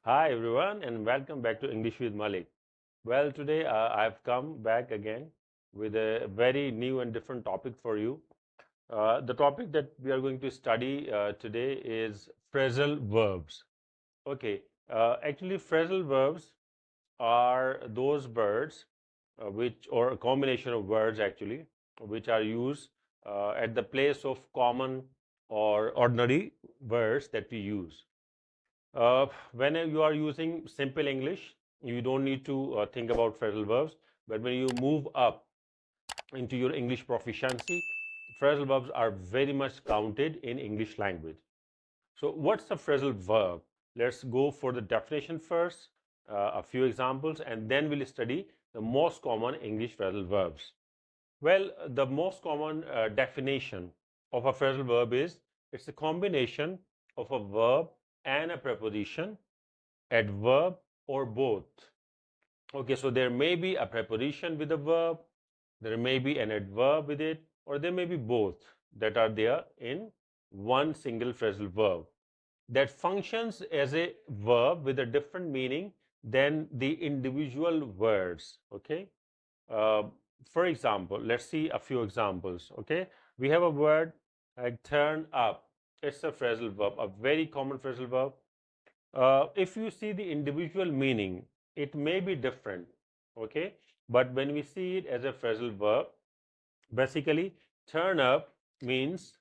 Hi everyone and welcome back to English with Malik. Well, today I've come back again with a very new and different topic for you. The topic that we are going to study today is phrasal verbs. Okay, actually phrasal verbs are those words or a combination of words actually, which are used at the place of common or ordinary words that we use. When you are using simple English, you don't need to think about phrasal verbs. But when you move up into your English proficiency, phrasal verbs are very much counted in English language. So what's a phrasal verb? Let's go for the definition first, a few examples, and then we'll study the most common English phrasal verbs. Well, the most common definition of a phrasal verb is it's a combination of a verb and a preposition, adverb, or both. Okay, so there may be a preposition with a verb, there may be an adverb with it, or there may be both that are there in one single phrasal verb that functions as a verb with a different meaning than the individual words. Okay. Uh, for example, let's see a few examples. Okay, we have a word like turn up. It's a phrasal verb, a very common phrasal verb. If you see the individual meaning, it may be different. Okay, but when we see it as a phrasal verb, basically turn up means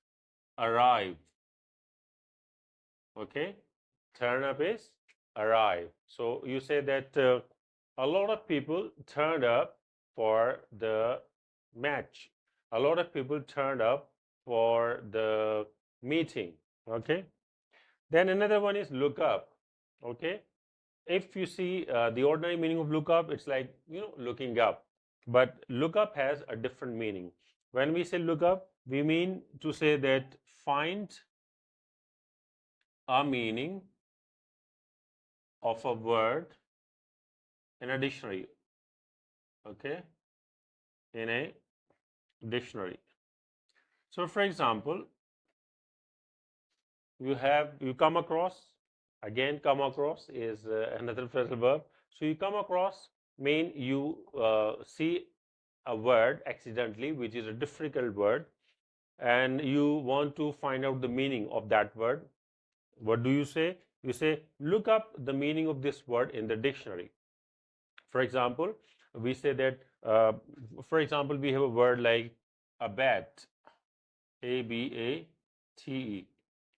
arrive. Okay, turn up is arrive. So you say that a lot of people turned up for the match. A lot of people turned up for the meeting. Okay, then another one is look up. Okay, if you see the ordinary meaning of look up, it's like looking up, but look up has a different meaning. When we say look up, we mean to say that find a meaning of a word in a dictionary. Okay, in a dictionary. So for example, you come across, again come across is another phrasal verb. So you come across mean you see a word accidentally which is a difficult word, and you want to find out the meaning of that word. What do you say? You say look up the meaning of this word in the dictionary. For example, we say that for example, we have a word like abate, ABATE,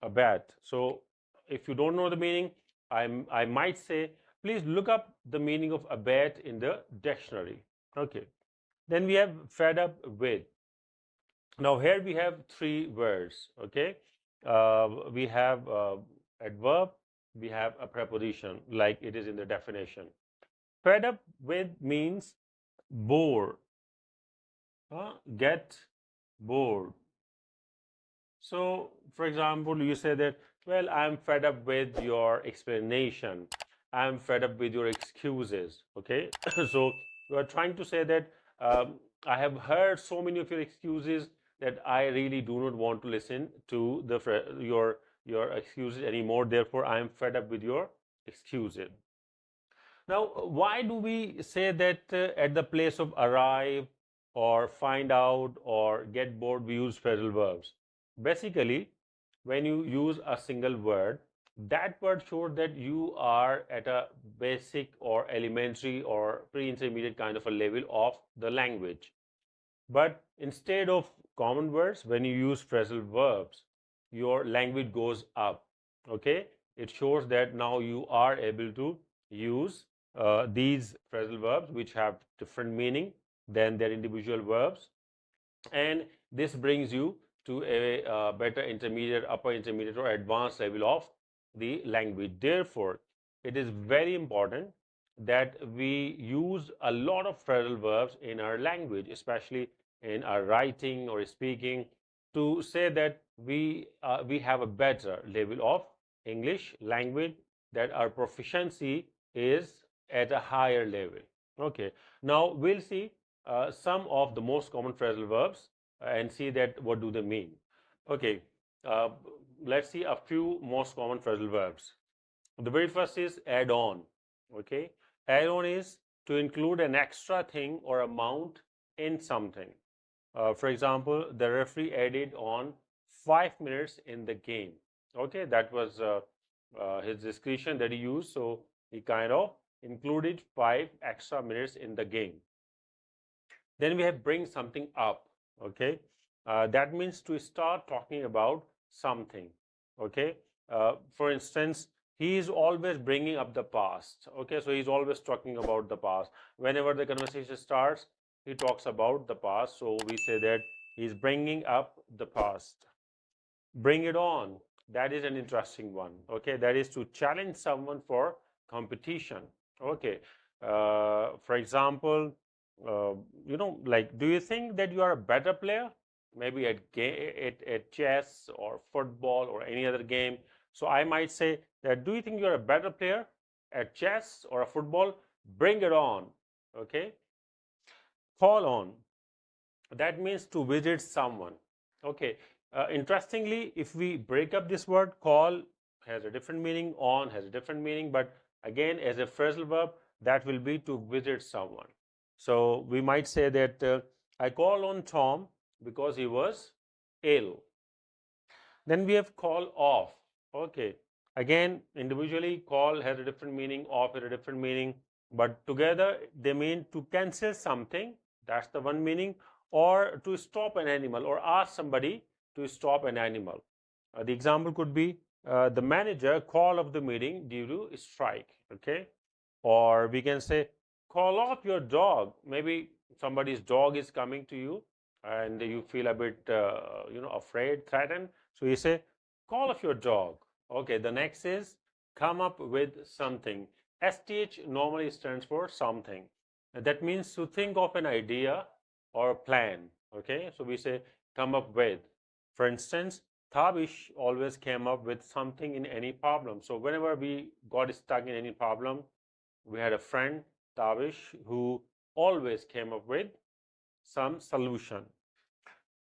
abate. So if you don't know the meaning, I might say please look up the meaning of abate in the dictionary. Okay, then we have fed up with. Now here we have three words. Okay, we have adverb, we have a preposition like it is in the definition. Fed up with means bore, get bored. So for example, you say that, well, I'm fed up with your explanation, I'm fed up with your excuses. Okay, so you are trying to say that I have heard so many of your excuses that I really do not want to listen to your excuses anymore. Therefore, I am fed up with your excuses. Now, why do we say that at the place of arrive or find out or get bored, we use phrasal verbs? Basically, when you use a single word, that word shows that you are at a basic or elementary or pre-intermediate kind of a level of the language. But instead of common words, when you use phrasal verbs, your language goes up. Okay, it shows that now you are able to use these phrasal verbs which have different meaning than their individual verbs, and this brings you to a better intermediate, upper intermediate, or advanced level of the language. Therefore, it is very important that we use a lot of phrasal verbs in our language, especially in our writing or speaking, to say that we have a better level of English language, that our proficiency is at a higher level. Okay, now we'll see some of the most common phrasal verbs and see that what do they mean. Okay, uh, let's see a few most common phrasal verbs. The very first is add on. Okay, add on is to include an extra thing or amount in something. For example, the referee added on 5 minutes in the game. Okay, that was his discretion that he used, so he kind of included 5 extra minutes in the game. Then we have bring something up. Okay, that means to start talking about something. Okay, for instance, he is always bringing up the past. Okay, so he's always talking about the past. Whenever the conversation starts, he talks about the past. So we say that he's bringing up the past. Bring it on. That is an interesting one. Okay, that is to challenge someone for competition. Okay, for example, like, do you think that you are a better player? Maybe at chess or football or any other game. So I might say that, do you think you're a better player at chess or a football? Bring it on. Okay, call on. That means to visit someone. Okay, interestingly, if we break up this word, call has a different meaning, on has a different meaning, but again, as a phrasal verb, that will be to visit someone. So we might say that I called on Tom because he was ill. Then we have call off. Okay, again, individually, call has a different meaning, off has a different meaning, but together they mean to cancel something. That's the one meaning, or to stop an animal, or ask somebody to stop an animal. The example could be the manager call off the meeting due to strike. Okay, or we can say call off your dog. Maybe somebody's dog is coming to you and you feel a bit afraid, threatened, so you say call off your dog. Okay, the next is come up with something. STH normally stands for something. That means to think of an idea or plan. Okay, so we say come up with. For instance, Tabish always came up with something in any problem. So whenever we got stuck in any problem, we had a friend, Tavish, who always came up with some solution.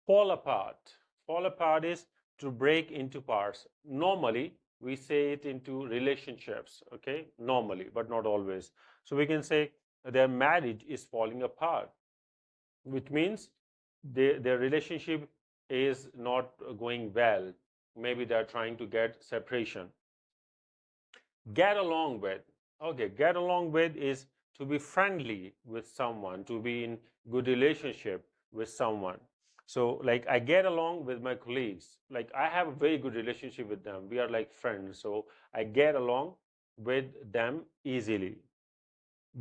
Fall apart. Fall apart is to break into parts. Normally, we say it into relationships, okay? Normally, but not always. So we can say their marriage is falling apart, which means their relationship is not going well. Maybe they're trying to get separation. Get along with. Okay, get along with is to be friendly with someone, to be in good relationship with someone. So like I get along with my colleagues, like I have a very good relationship with them, we are like friends, so I get along with them easily.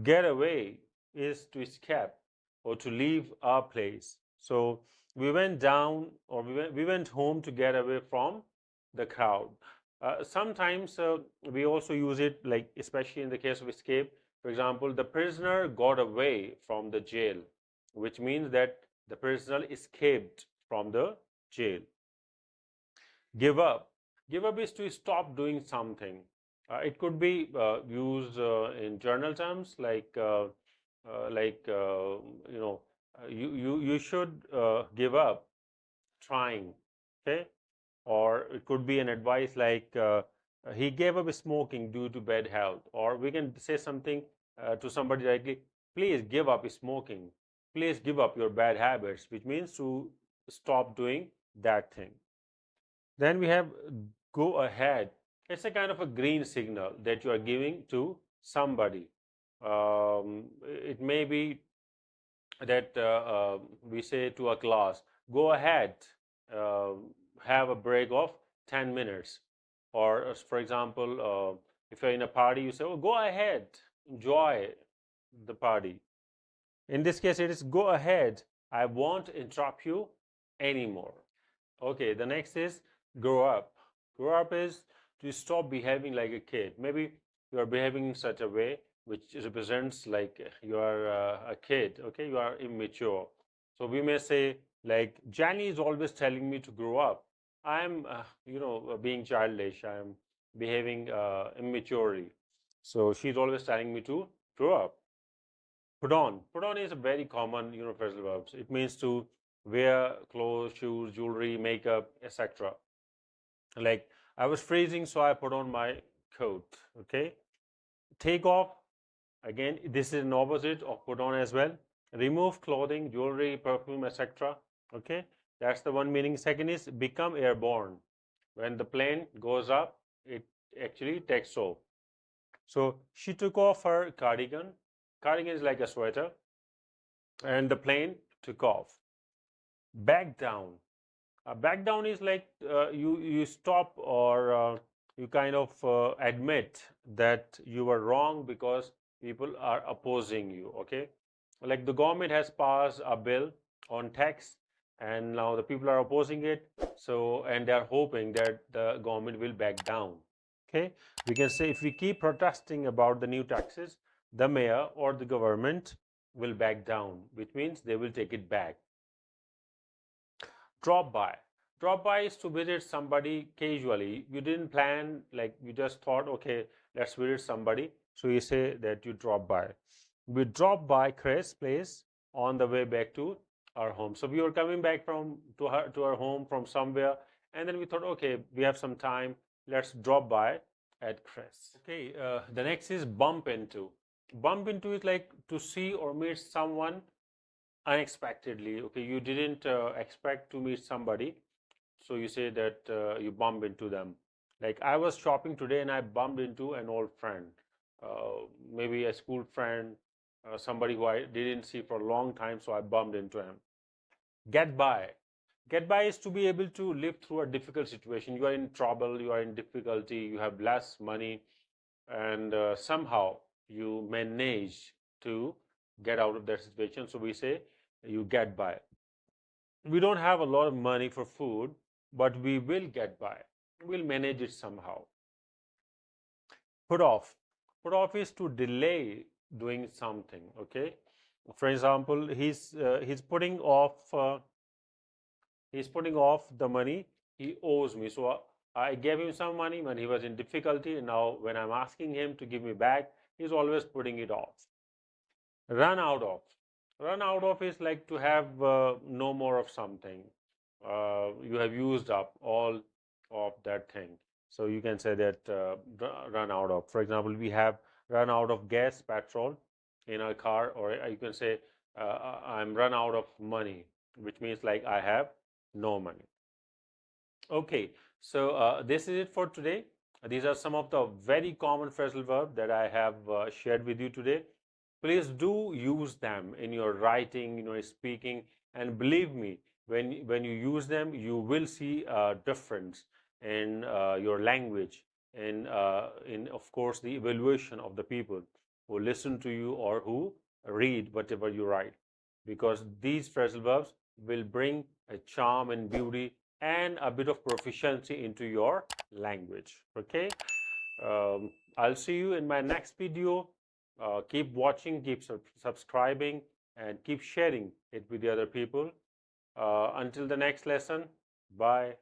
Get away is to escape or to leave our place. So we went down, or we went home to get away from the crowd. Sometimes we also use it, like especially in the case of escape. For example, the prisoner got away from the jail, which means that the prisoner escaped from the jail. Give up. Give up is to stop doing something. It could be used in journal terms, you should give up trying. Okay, or it could be an advice like he gave up smoking due to bad health, or we can say something to somebody directly, please give up smoking, please give up your bad habits, which means to stop doing that thing. Then we have go ahead. It's a kind of a green signal that you are giving to somebody. It may be that we say to a class, go ahead, uh, have a break of 10 minutes. Or, for example, if you're in a party, you say, oh, go ahead, enjoy the party. In this case, it is go ahead, I won't interrupt you anymore. Okay, the next is grow up. Grow up is to stop behaving like a kid. Maybe you are behaving in such a way which represents like you are a kid, okay, you are immature. So we may say like Jenny is always telling me to grow up. I'm being childish, I'm behaving immaturely, so she's always telling me to grow up. Put on is a very common phrasal verbs. It means to wear clothes, shoes, jewelry, makeup, etc. Like I was freezing, so I put on my coat. Okay. Take off, again, this is an opposite of put on as well. Remove clothing, jewelry, perfume, etc. Okay. That's the one meaning. Second is become airborne. When the plane goes up, it actually takes off. So she took off her cardigan. Cardigan is like a sweater, and the plane took off. Back down. Back down is like you stop, or you kind of admit that you were wrong because people are opposing you. Okay, like the government has passed a bill on tax, and now the people are opposing it. So, and they are hoping that the government will back down. Okay, we can say if we keep protesting about the new taxes, the mayor or the government will back down, which means they will take it back. Drop by. Drop by is to visit somebody casually. You didn't plan, like you just thought, okay, let's visit somebody. So you say that you drop by. We drop by Chris' place on the way back to our home. So we were coming back to our home from somewhere, and then we thought, okay, we have some time. Let's drop by at Chris. Okay, the next is bump into. Bump into is like to see or meet someone unexpectedly. Okay, you didn't expect to meet somebody, so you say that you bump into them. Like I was shopping today and I bumped into an old friend, maybe a school friend, somebody who I didn't see for a long time, so I bumped into him. Get by. Get by is to be able to live through a difficult situation. You are in trouble, you are in difficulty, you have less money, and somehow you manage to get out of that situation. So we say you get by. We don't have a lot of money for food, but we will get by. We'll manage it somehow. Put off. Put off is to delay doing something. Okay. For example, he's putting off the money he owes me. So I gave him some money when he was in difficulty. And now when I'm asking him to give me back, he's always putting it off. Run out of. Run out of is like to have no more of something. You have used up all of that thing. So you can say that run out of. For example, we have run out of gas, petrol in our car, or you can say I'm run out of money, which means like I have no money. Okay, so this is it for today. These are some of the very common phrasal verbs that I have shared with you today. Please do use them in your writing, in your speaking, and believe me, when you use them, you will see a difference in your language, in of course the evaluation of the people who listen to you or who read whatever you write, because these phrasal verbs will bring a charm and beauty and a bit of proficiency into your language. Okay, I'll see you in my next video. Keep watching, keep subscribing, and keep sharing it with the other people. Until the next lesson, bye.